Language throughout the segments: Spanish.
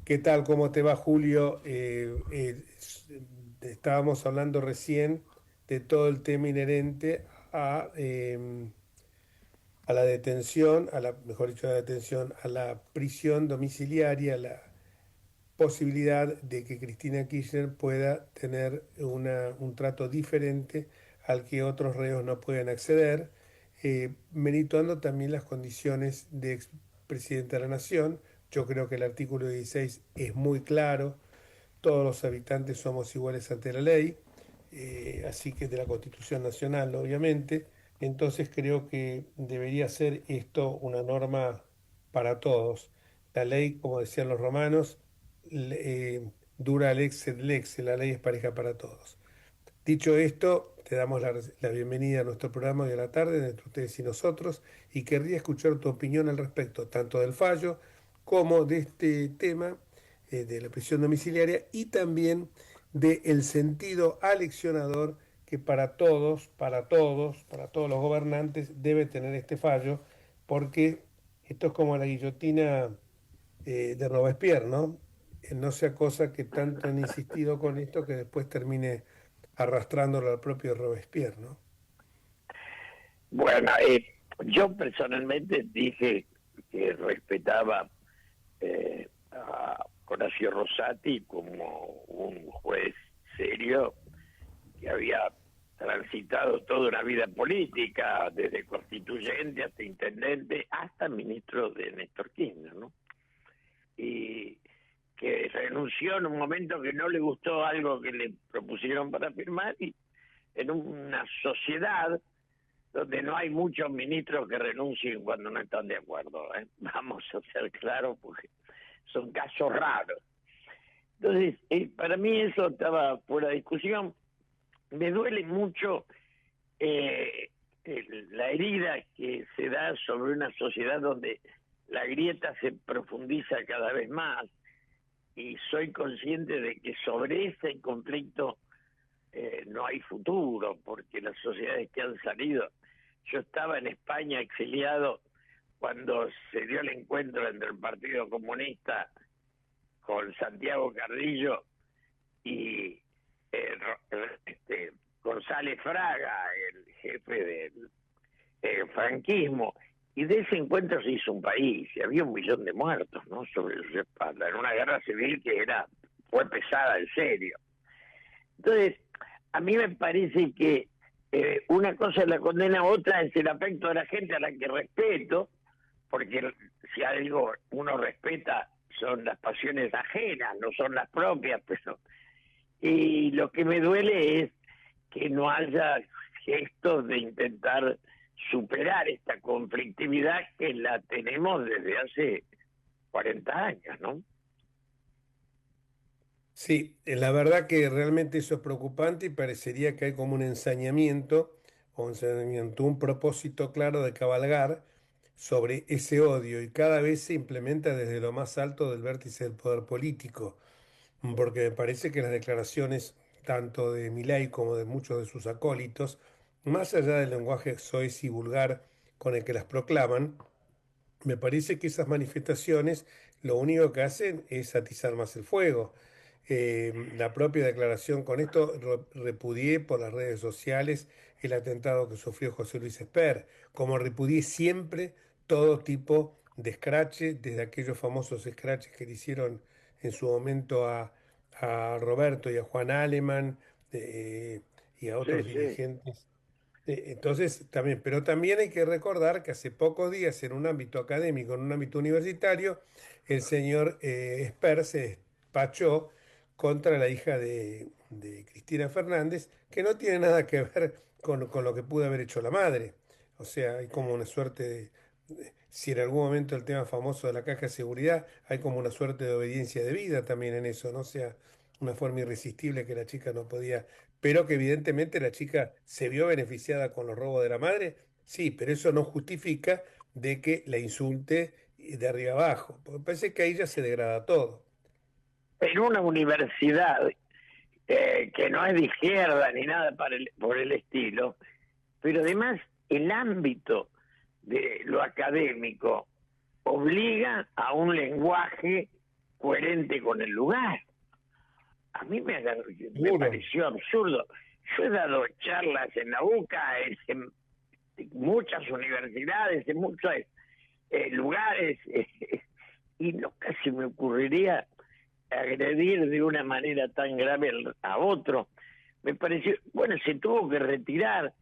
¿Qué tal? ¿Cómo te va, Julio? Estábamos hablando recién de todo el tema inherente a la detención, mejor dicho, a la detención, a la prisión domiciliaria, la posibilidad de que Cristina Kirchner pueda tener un trato diferente al que otros reos no pueden acceder, merituando también las condiciones de expresidente de la Nación. Yo creo que el artículo 16 es muy claro, todos los habitantes somos iguales ante la ley, así que de la Constitución Nacional, obviamente. Entonces creo que debería ser esto una norma para todos. La ley, como decían los romanos, dura lex sed lex, la ley es pareja para todos. Dicho esto, te damos la bienvenida a nuestro programa de la tarde, entre ustedes y nosotros, y querría escuchar tu opinión al respecto, tanto del fallo como de este tema de la prisión domiciliaria y también del sentido aleccionador que para todos los gobernantes debe tener este fallo, porque esto es como la guillotina de Robespierre, ¿no? No sea cosa que tanto han insistido con esto que después termine arrastrándolo al propio Robespierre, ¿no? Bueno, yo personalmente dije que respetaba a Horacio Rosati como un juez serio que había transitado toda una vida política, desde constituyente hasta intendente, hasta ministro de Néstor Kirchner, ¿no? Y que renunció en un momento que no le gustó algo que le propusieron para firmar, y en una sociedad donde no hay muchos ministros que renuncien cuando no están de acuerdo, ¿eh? Vamos a ser claros, porque son casos raros. Entonces, para mí eso estaba fuera de discusión. Me duele mucho la herida que se da sobre una sociedad donde la grieta se profundiza cada vez más, y soy consciente de que sobre ese conflicto no hay futuro, porque las sociedades que han salido... Yo estaba en España exiliado cuando se dio el encuentro entre el Partido Comunista con Santiago Carrillo y González Fraga, el jefe del franquismo, y de ese encuentro se hizo un país, y había 1 millón de muertos, ¿no?, sobre su espalda, en una guerra civil que fue pesada en serio. Entonces, a mí me parece que una cosa es la condena, otra es el afecto de la gente a la que respeto, porque si algo uno respeta son las pasiones ajenas, no son las propias, pero... Y lo que me duele es que no haya gestos de intentar superar esta conflictividad que la tenemos desde hace 40 años, ¿no? Sí, la verdad que realmente eso es preocupante y parecería que hay como un ensañamiento, un propósito claro de cabalgar sobre ese odio y cada vez se implementa desde lo más alto del vértice del poder político, porque me parece que las declaraciones tanto de Milei como de muchos de sus acólitos, más allá del lenguaje soez y vulgar con el que las proclaman, me parece que esas manifestaciones lo único que hacen es atizar más el fuego. La propia declaración con esto repudié por las redes sociales el atentado que sufrió José Luis Esper, como repudié siempre todo tipo de escrache, desde aquellos famosos escraches que le hicieron en su momento a Roberto y a Juan Aleman y a Sí, otros sí. dirigentes. Entonces, también, pero también hay que recordar que hace pocos días en un ámbito académico, en un ámbito universitario, el señor Esper se despachó contra la hija de Cristina Fernández, que no tiene nada que ver con lo que pudo haber hecho la madre. O sea, hay como una suerte si en algún momento el tema famoso de la caja de seguridad, hay como una suerte de obediencia de vida también en eso, ¿no? O sea, una forma irresistible que la chica no podía, pero que evidentemente la chica se vio beneficiada con los robos de la madre, sí, pero eso no justifica de que la insulte de arriba abajo, porque parece que ahí ya se degrada todo. En una universidad que no es de izquierda ni nada por el estilo, pero además el ámbito de lo académico obliga a un lenguaje coherente con el lugar. A mí me Seguro. pareció absurdo. Yo he dado charlas en la UCA, en muchas universidades, en muchos lugares, y nunca se me ocurriría agredir de una manera tan grave a otro. Me pareció, bueno, se tuvo que retirar.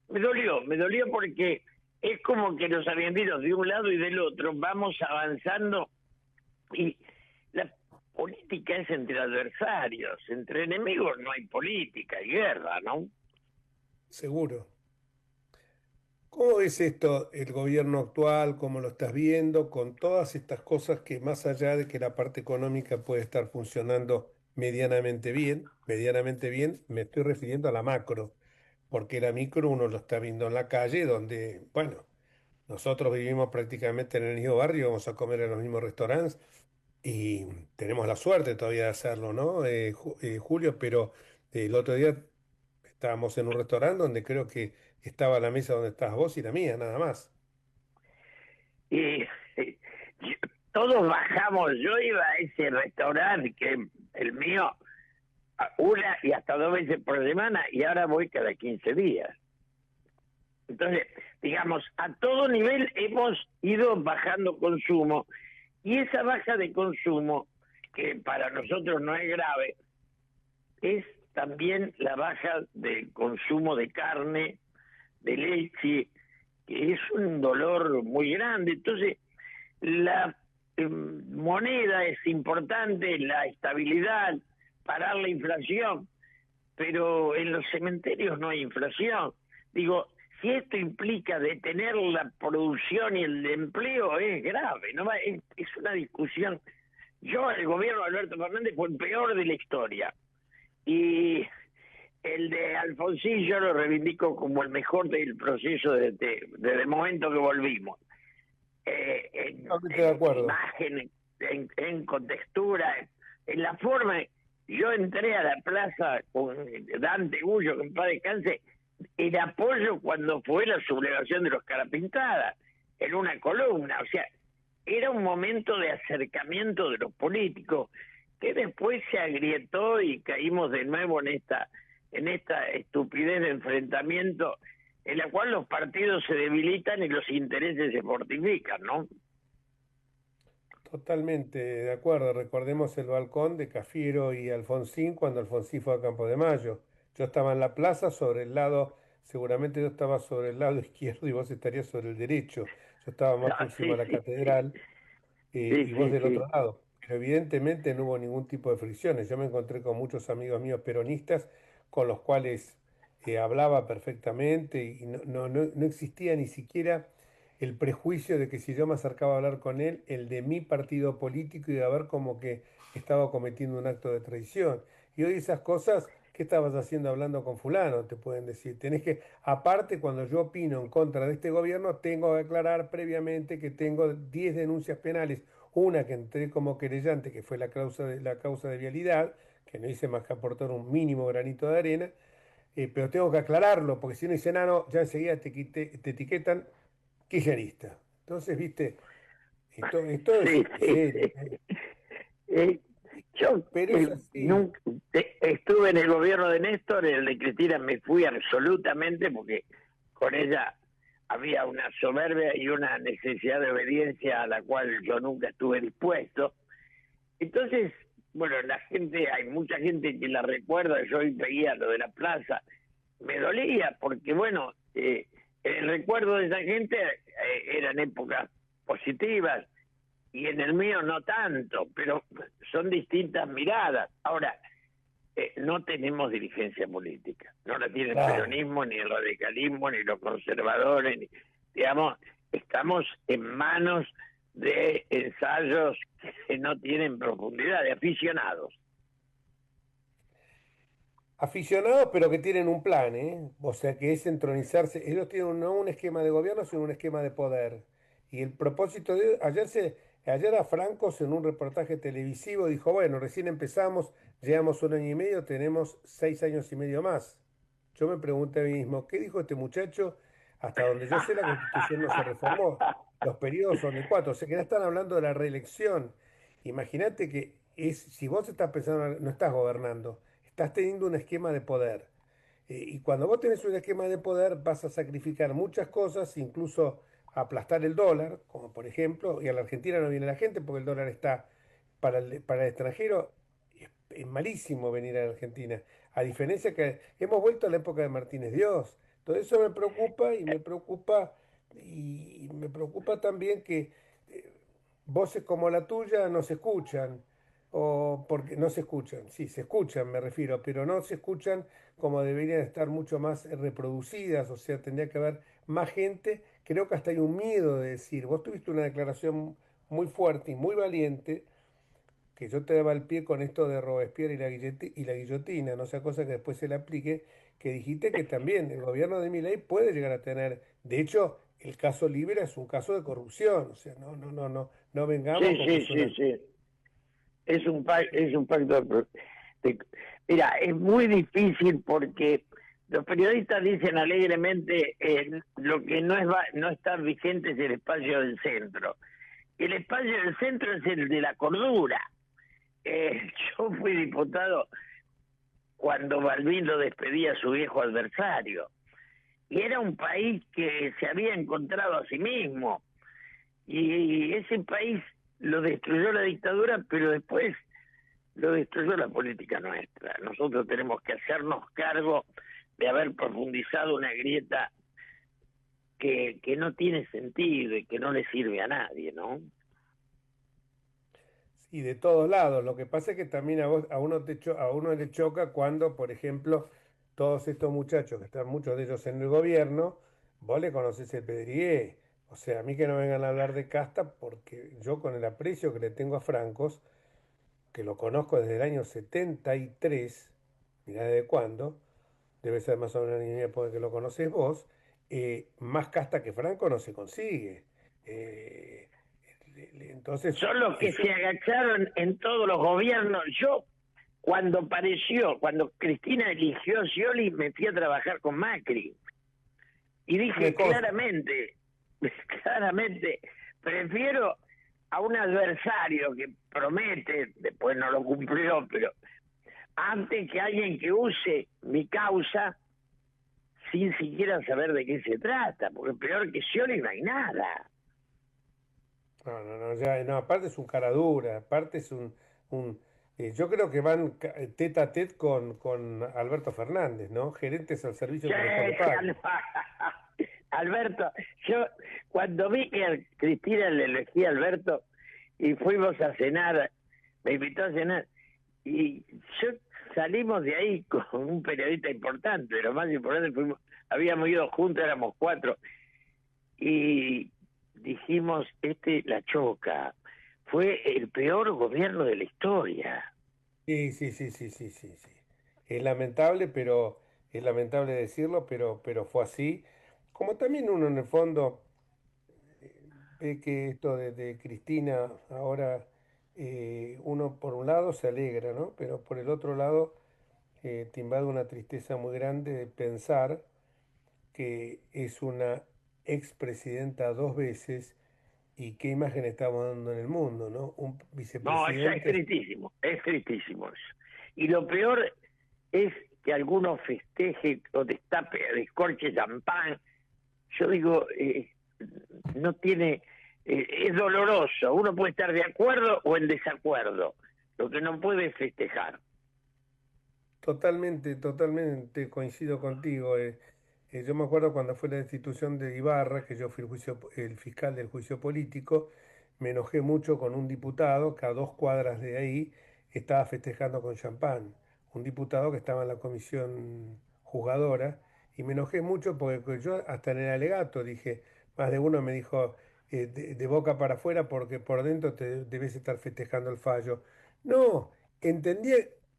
Me dolió porque es como que los argentinos de un lado y del otro vamos avanzando y la política es entre adversarios, entre enemigos no hay política, hay guerra, ¿no? Seguro. ¿Cómo ves esto, el gobierno actual, cómo lo estás viendo, con todas estas cosas que más allá de que la parte económica puede estar funcionando medianamente bien, me estoy refiriendo a la macro, porque la micro uno lo está viendo en la calle, donde, bueno, nosotros vivimos prácticamente en el mismo barrio, vamos a comer en los mismos restaurantes y tenemos la suerte todavía de hacerlo, ¿no? Julio, pero el otro día estábamos en un restaurante donde creo que estaba la mesa donde estabas vos y la mía, nada más. Y todos bajamos, yo iba a ese restaurante que el mío, una y hasta 2 veces por semana, y ahora voy cada 15 días. Entonces, digamos, a todo nivel hemos ido bajando consumo, y esa baja de consumo, que para nosotros no es grave, es también la baja del consumo de carne, de leche, que es un dolor muy grande. Entonces, la moneda es importante, la estabilidad, parar la inflación, pero en los cementerios no hay inflación. Digo, si esto implica detener la producción y el empleo, es grave, ¿no? Es una discusión. El gobierno de Alberto Fernández fue el peor de la historia. Y el de Alfonsín yo lo reivindico como el mejor del proceso desde el momento que volvimos. Totalmente de En acuerdo. imagen, en contextura, en la forma. Yo entré a la plaza con Dante Gullo, que en paz descanse, en apoyo cuando fue la sublevación de los Carapintadas, en una columna. O sea, era un momento de acercamiento de los políticos que después se agrietó y caímos de nuevo en esta estupidez de enfrentamiento en la cual los partidos se debilitan y los intereses se fortifican, ¿no? Totalmente de acuerdo. Recordemos el balcón de Cafiero y Alfonsín cuando Alfonsín fue a Campo de Mayo. Yo estaba en la plaza sobre el lado, seguramente yo estaba sobre el lado izquierdo y vos estarías sobre el derecho. Yo estaba más Ah, próximo a sí, la sí, catedral sí, y vos sí, del otro sí. lado. Pero evidentemente no hubo ningún tipo de fricciones. Yo me encontré con muchos amigos míos peronistas con los cuales hablaba perfectamente y no existía ni siquiera el prejuicio de que si yo me acercaba a hablar con él, el de mi partido político iba a ver como que estaba cometiendo un acto de traición. Y hoy esas cosas, ¿qué estabas haciendo hablando con fulano? Te pueden decir. Tenés que, aparte, cuando yo opino en contra de este gobierno, tengo que aclarar previamente que tengo 10 denuncias penales. Una que entré como querellante, que fue la causa de vialidad, que no hice más que aportar un mínimo granito de arena, pero tengo que aclararlo, porque si no dice no, ya enseguida te etiquetan kirchnerista. Entonces, viste, esto es Sí, sí, serio, sí. Eh, yo pero es así. nunca estuve en el gobierno de Néstor, en el de Cristina me fui absolutamente porque con ella había una soberbia y una necesidad de obediencia a la cual yo nunca estuve dispuesto. Entonces, bueno, hay mucha gente que la recuerda, yo hoy veía lo de la plaza, me dolía porque, bueno, el recuerdo de esa gente eran épocas positivas y en el mío no tanto, pero son distintas miradas. Ahora, no tenemos dirigencia política, no la tiene el Claro, peronismo, ni el radicalismo, ni los conservadores, digamos, estamos en manos de ensayos que no tienen profundidad, de aficionados. aficionados, pero que tienen un plan, ¿eh? O sea, que es entronizarse. Ellos tienen no un esquema de gobierno, sino un esquema de poder. Y el propósito de ayer a Francos en un reportaje televisivo dijo, bueno, recién empezamos, llevamos 1 año y medio, tenemos 6 años y medio más. Yo me pregunté a mí mismo, ¿qué dijo este muchacho? Hasta donde yo sé, la Constitución no se reformó. Los periodos son de 4, o sea que no están hablando de la reelección. Imagínate que si vos estás pensando, no estás gobernando, estás teniendo un esquema de poder. Y cuando vos tenés un esquema de poder, vas a sacrificar muchas cosas, incluso aplastar el dólar, como por ejemplo, y a la Argentina no viene la gente porque el dólar está para el extranjero, es malísimo venir a la Argentina. A diferencia que hemos vuelto a la época de Martínez Dios. Todo eso me preocupa y me preocupa también que voces como la tuya no se escuchan, o porque no se escuchan, sí, se escuchan, me refiero, pero no se escuchan como deberían estar mucho más reproducidas, o sea, tendría que haber más gente. Creo que hasta hay un miedo de decir, vos tuviste una declaración muy fuerte y muy valiente, que yo te daba el pie con esto de Robespierre y la guillotina, no sea cosa que después se le aplique, que dijiste que también el gobierno de Milei puede llegar a tener, de hecho, el caso Libera es un caso de corrupción, o sea, no, no, no, no, no vengamos Sí, con que sí, es sí, una... sí. Es un pacto de- Mira, es muy difícil porque los periodistas dicen alegremente lo que no está vigente es el espacio del centro. El espacio del centro es el de la cordura. Yo fui diputado cuando Balbín lo despedía a su viejo adversario. Y era un país que se había encontrado a sí mismo. Y ese país lo destruyó la dictadura, pero después lo destruyó la política nuestra. Nosotros tenemos que hacernos cargo de haber profundizado una grieta que no tiene sentido y que no le sirve a nadie, ¿no? Y de todos lados. Lo que pasa es que también a uno le choca cuando, por ejemplo, todos estos muchachos, que están muchos de ellos en el gobierno, vos le conocés el pedrié. O sea, a mí que no vengan a hablar de casta, porque yo con el aprecio que le tengo a Francos, que lo conozco desde el año 73, mirá desde cuándo, debe ser más o menos la niña porque lo conocés vos, más casta que Franco no se consigue. Eh, entonces, Son los que se agacharon en todos los gobiernos. Yo, cuando Cristina eligió a Scioli, me fui a trabajar con Macri. Y me dije consta. claramente, claramente, prefiero a un adversario que promete, después no lo cumplió, pero antes que alguien que use mi causa sin siquiera saber de qué se trata, porque peor que Scioli no hay nada. No, no, no, ya, no, aparte es un cara dura, aparte es yo creo que van tete a tete con Alberto Fernández, ¿no? Gerentes al servicio Che, que mejor le pague. Alberto, yo cuando vi que a Cristina le elegí a Alberto y fuimos a cenar, me invitó a cenar, y yo salimos de ahí con un periodista importante, lo más importante, habíamos ido juntos, éramos cuatro, y dijimos, la choca, fue el peor gobierno de la historia. Sí, sí, sí, sí, sí, sí, sí. Es lamentable decirlo, pero fue así. Como también uno en el fondo ve que esto de Cristina ahora, uno por un lado se alegra, ¿no? Pero por el otro lado te invade una tristeza muy grande de pensar que es una expresidenta dos veces y qué imagen estamos dando en el mundo, ¿no? Un No, vicepresidente. es tristísimo eso. Y lo peor es que algunos festeje o destape, descorche champán. Yo digo, no tiene, es doloroso. Uno puede estar de acuerdo o en desacuerdo. Lo que no puede es festejar. Totalmente, totalmente coincido contigo. Yo me acuerdo cuando fue la destitución de Ibarra, que yo fui el fiscal del juicio político, me enojé mucho con un diputado que a 2 cuadras de ahí estaba festejando con champán. Un diputado que estaba en la comisión juzgadora, y me enojé mucho porque yo hasta en el alegato dije, más de uno me dijo, de boca para afuera porque por dentro te debes estar festejando el fallo. No, entendí,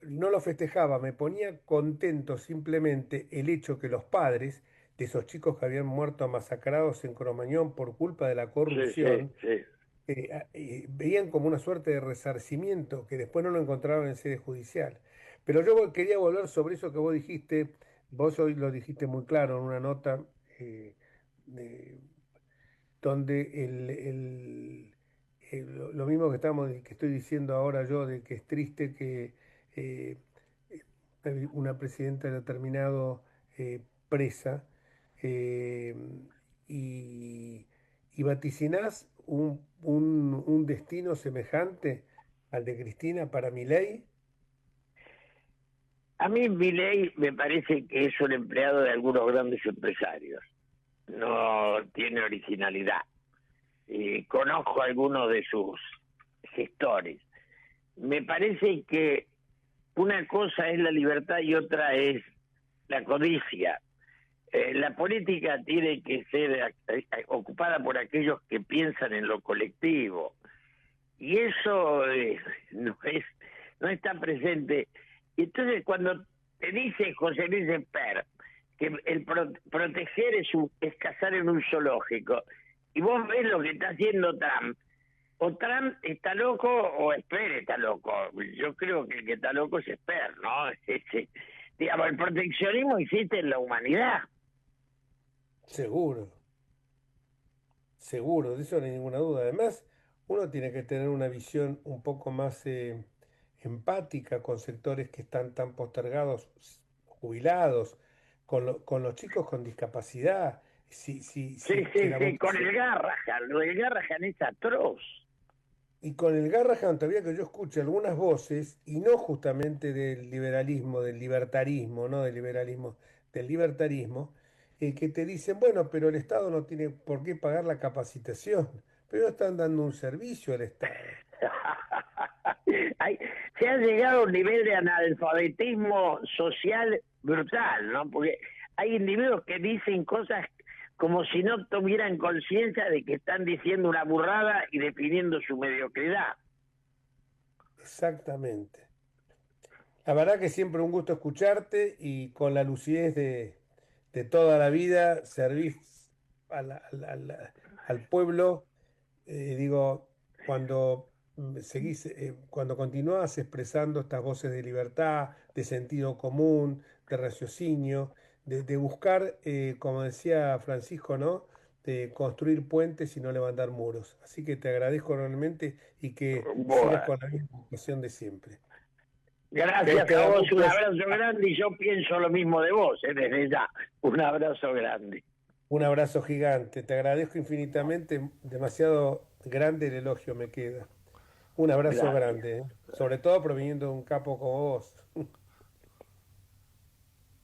no lo festejaba, me ponía contento simplemente el hecho que los padres de esos chicos que habían muerto masacrados en Cromañón por culpa de la Sí, sí, corrupción, sí. veían como una suerte de resarcimiento que después no lo encontraron en sede judicial. Pero yo quería volver sobre eso que vos dijiste, vos hoy lo dijiste muy claro en una nota, eh, de- donde lo mismo que estoy diciendo ahora yo, de que es triste que eh, una presidenta haya terminado presa, eh, y, y vaticinás un destino semejante al de Cristina para Milei. A mí Milei me parece que es un empleado de algunos grandes empresarios. No tiene originalidad. Y conozco algunos de sus gestores. Me parece que una cosa es la libertad y otra es la codicia. La política tiene que ser ocupada por aquellos que piensan en lo colectivo. Y eso no está presente. Y entonces cuando te dice José Luis Esper que proteger es cazar en un zoológico, y vos ves lo que está haciendo Trump, o Trump está loco o Esper está loco. Yo creo que el que está loco es Esper, ¿no? Digamos, el proteccionismo existe en la humanidad. Seguro, seguro, de eso no hay ninguna duda. Además, uno tiene que tener una visión un poco más empática con sectores que están tan postergados, jubilados, con los chicos con discapacidad. Sí, Que sí, la sí, con votación. el Garrahan. Lo del Garrahan es atroz. Y con el Garrahan todavía que yo escucho algunas voces, y no justamente del liberalismo, del libertarismo, no del liberalismo, del libertarismo, que te dicen, bueno, pero el Estado no tiene por qué pagar la capacitación, pero están dando un servicio al Estado. Hay- Se ha llegado a un nivel de analfabetismo social brutal, ¿no? Porque hay individuos que dicen cosas como si no tuvieran conciencia de que están diciendo una burrada y definiendo su mediocridad. Exactamente. La verdad que siempre un gusto escucharte y con la lucidez de toda la vida servís al pueblo. Digo, cuando cuando continúas expresando estas voces de libertad, de sentido común, de raciocinio, de buscar, como decía Francisco, ¿no? De construir puentes y no levantar muros. Así que te agradezco enormemente y que sigas Bueno, con la misma vocación de siempre. gracias a Queda vos, un mucho. abrazo grande y yo pienso lo mismo de vos, desde ya. Un abrazo grande. Un abrazo gigante. Te agradezco infinitamente. Demasiado grande el elogio me queda. Un abrazo Gracias. grande, ¿eh? Sobre todo proviniendo de un capo como vos.